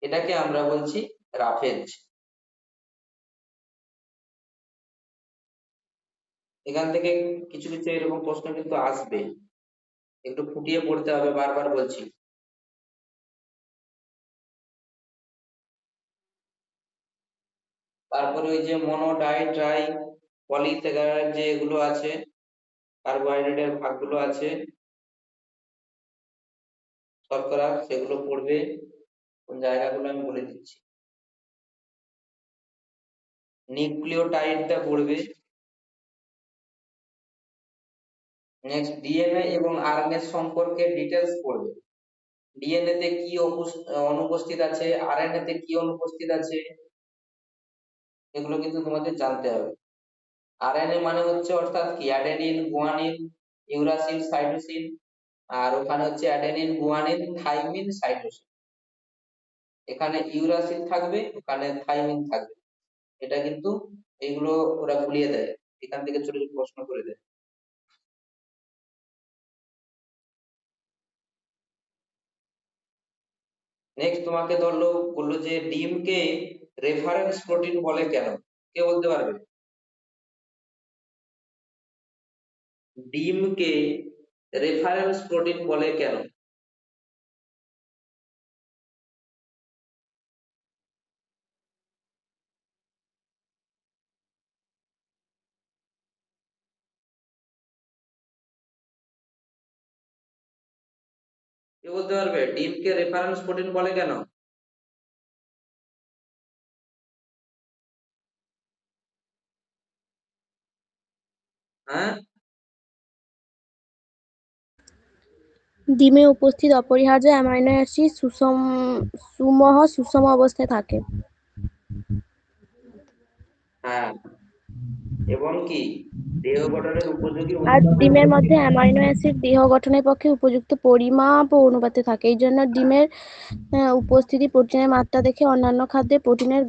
এটাকে আমরা বলছি রাফেজ। এখান থেকে কিছু কিছু এরকম প্রশ্ন কিন্তু আসবে, একটু ফুটিয়ে পড়তে হবে, বারবার বলছি। তারপরে ওই যে মনো ডাই ট্রাই পলিস্যাকারাইড যে এগুলো আছে, কার্বোহাইড্রেটের ভাগগুলো আছে, শর্করা, সেগুলো পড়বে। কোন জায়গাগুলো আমি বলে দিচ্ছি। নিউক্লিওটাইডটা পড়বে। নেক্সট ডিএনএ এবং আরএনএ সম্পর্কে ডিটেলস পড়বে। ডিএনএ তে কি অনুপস্থিত আছে, আরএনএ তে কি অনুপস্থিত আছে, এগুলো কিন্তু তোমাদের জানতে হবে। আরএনএ মানে হচ্ছে অর্থাৎ কি অ্যাডেনিন, গুয়ানিন, ইউরাসিল, সাইটোসিন, আর ওখানে হচ্ছে অ্যাডেনিন, গুয়ানিন, থাইমিন, সাইটোসিন। এখানে ইউরাসিল থাকবে, ওখানে থাইমিন থাকবে। এটা কিন্তু এইগুলো ওরা ভুলিয়ে দেয়, এখান থেকে ছোট ছোট প্রশ্ন করে দেয়। নেক্সট তোমাকে ধরলো, বললো যে ডিমকে রেফারেন্স প্রোটিন বলে কেন? কে বলতে পারবে? ডিমকে রেফারেন্স প্রোটিন বলে কেন? কে বলতে পারবে ডিমকে রেফারেন্স প্রোটিন বলে কেন? হ্যাঁ, ডিমে উপস্থিত অপরিহার্য অ্যামাইনো অ্যাসিড সুষম অবস্থায় থাকে। হ্যাঁ, এবং কি দেহ গঠনের উপযোগী আর অনুপাতে ডিমের বৃদ্ধি মধ্যে পায়। অ্যামাইনো অ্যাসিড দেহ গঠনের পক্ষে উপযুক্ত পরিমাপ ও অনুপাতে থাকে। এই জন্য ডিমের উপস্থিতি প্রোটিনের মাত্রা দেখে অন্যান্য খাদ্যে প্রোটিনের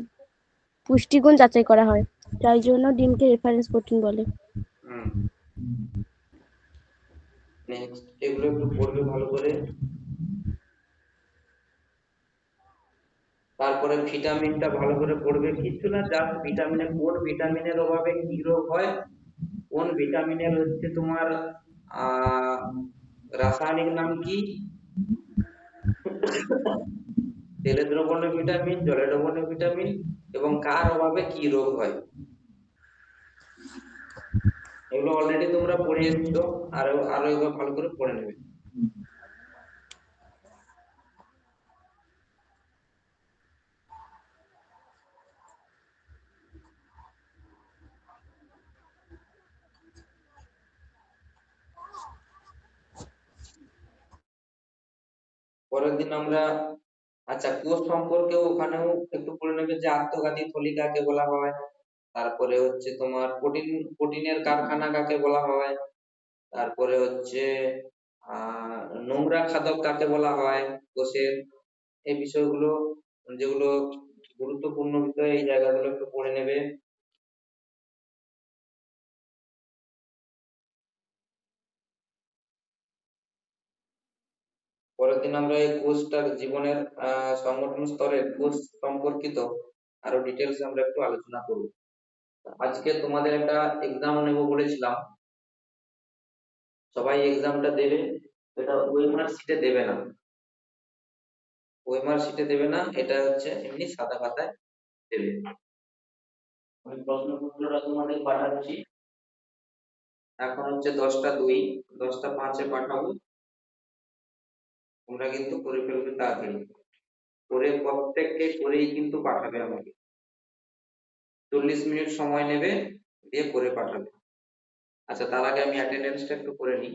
পুষ্টিগুণ যাচাই করা হয়। তাই জন্য ডিমকে রেফারেন্স প্রোটিন বলে। হুম, নেক্সট এগুলো একটু পড়বে ভালো করে। তারপরে ভিটামিনটা ভালো করে পড়বে, কিছু না, জাস্ট ভিটামিনে কোন ভিটামিনের অভাবে কি রোগ হয়, কোন ভিটামিনের হচ্ছে তোমার রাসায়নিক নাম কি, তেলে দ্রবণীয় ভিটামিন, জলে দ্রবণীয় ভিটামিন, এবং কার অভাবে কি রোগ হয়, এগুলো অলরেডি তোমরা পড়ে এসছো, আরো আরো একবার ভালো করে পড়ে নেবে। পরের দিন আমরা, আচ্ছা, কোষ সম্পর্কেও ওখানেও একটু পড়ে নেবে যে আত্মঘাতী থলি কাকে বলা হয়, তারপরে হচ্ছে তোমার প্রোটিনের কারখানা কাকে বলা হয়, তারপরে হচ্ছে আহ নোংরা খাদক কাকে বলা হয় কোষের, এই বিষয়গুলো যেগুলো গুরুত্বপূর্ণ বিষয়, এই জায়গাগুলো একটু পড়ে নেবে। পরের দিন আমরা এই কোষটার জীবনের সংগঠন স্তরে কোষ সম্পর্কিত আরো ডিটেলস আমরা একটু আলোচনা করব। আজকে তোমাদের একটা এক্সাম নেব বলেছিলাম, সবাই এক্সামটা দেবে, এটা ওয়েমার শিটে দেবে না, ওয়েমার শিটে দেবে না, এটা হচ্ছে এমনি সাদা পাতায় দেবে। আমি প্রশ্নপত্রটা তোমাদের পাঠাচ্ছি, এখন হচ্ছে 10টা 2, 10টা 5-এ পাঠাবো, তোমরা কিন্তু করে ফেলবে তাড়াতাড়ি করে, প্রত্যেককে করেই কিন্তু পাঠাবে আমাকে, 40 মিনিট সময় নেবে, দিয়ে করে পাঠাবে। আচ্ছা, তার আগে আমি অ্যাটেন্ডেন্সটা একটু করে নিই।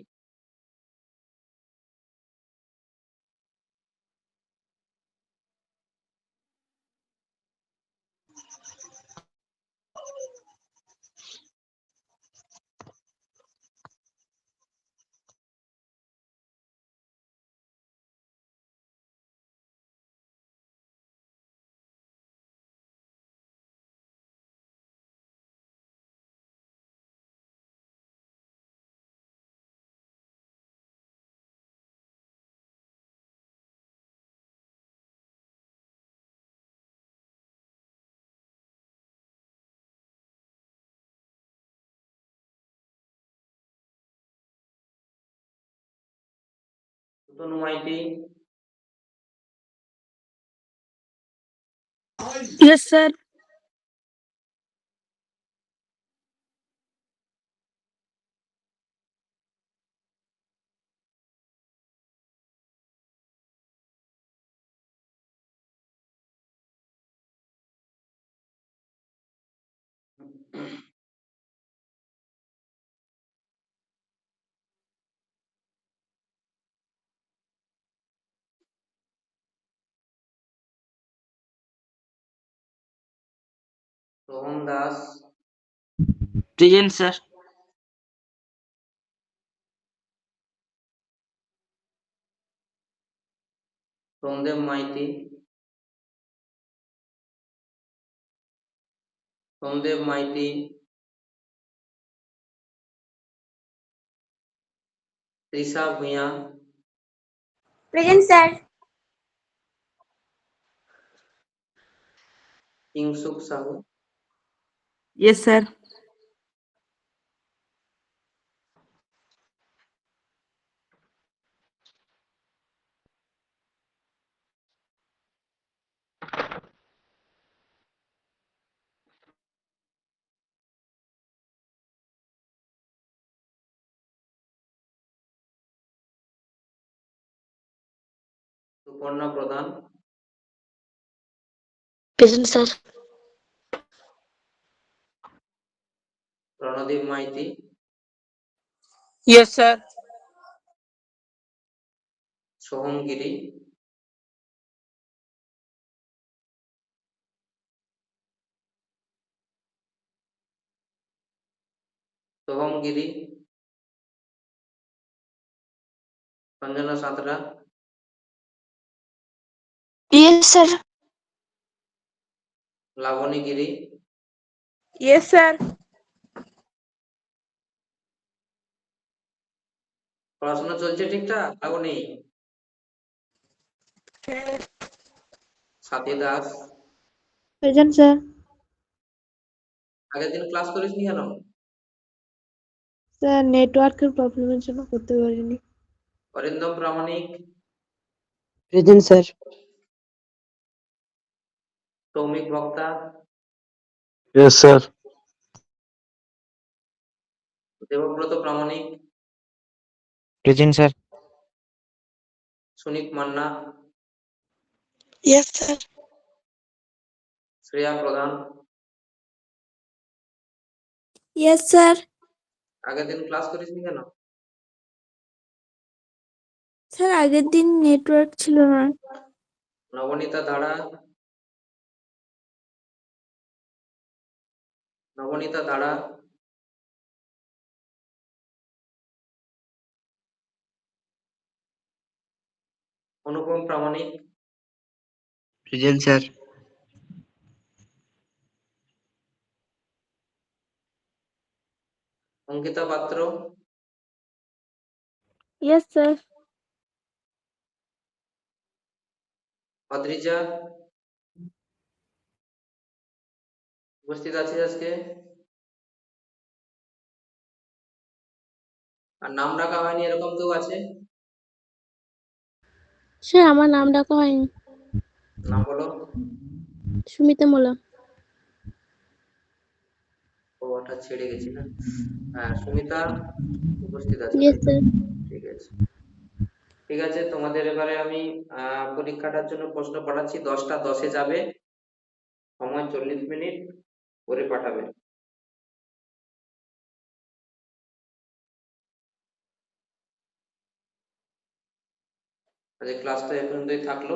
Tanu Maiti, Yes, sir. Sohan Das, Present, sir. Somdev Maiti, Somdev Maiti, Trisha Bhuiyan, present sir. Kingshuk Sahu, Yes, sir. Suparna Pradhan, present sir. Ranadip Maiti, Yes, sir. Soham Giri, Soham Giri, Sanjana Santra, Yes, sir. Labani Giri, Yes, sir. পড়াশোনা চলছে ঠিকঠাক? লাবণী, সাথী দাস, Present, sir. আগের দিন ক্লাস করিসনি কেন? স্যার নেটওয়ার্কের প্রবলেমের জন্য করতে পারিনি। Arindam Pramanik, present sir. Soumik Bhakta, Yes, sir. Debabrata Pramanik, present sir. Sunik Manna, Yes, sir. Shreya Pradhan. Yes, sir. আগের দিন ক্লাস করিসনি কেন? স্যার আগের দিন নেটওয়ার্ক ছিল না। নবনীতা ধারা, নবনীতা ধারা, অনুপম প্রামাণিক, প্রেজেন্ট স্যার। অঙ্কিতা পাত্র, Yes, sir. অদ্রিজা, উপস্থিত আছিস আজকে? আর নাম ডাকা হয়নি এরকম কেউ আছে? স্যার আমার নাম ডাকা হয়নি। নাম বলো। সুমিতা মোলা। ও, ওটা ছেড়ে গেছি না। হ্যাঁ, সুমিতা উপস্থিত আছে, Yes, তাই তো? sir. ঠিক আছে, ঠিক আছে। তোমাদের এবারে আমি পরীক্ষাটার জন্য প্রশ্ন পাঠাচ্ছি। 10টা 10-এ যাবে, সময় 40 মিনিট করে পাঠাবে। আজকে ক্লাসটা এ পর্যন্তই থাকলো।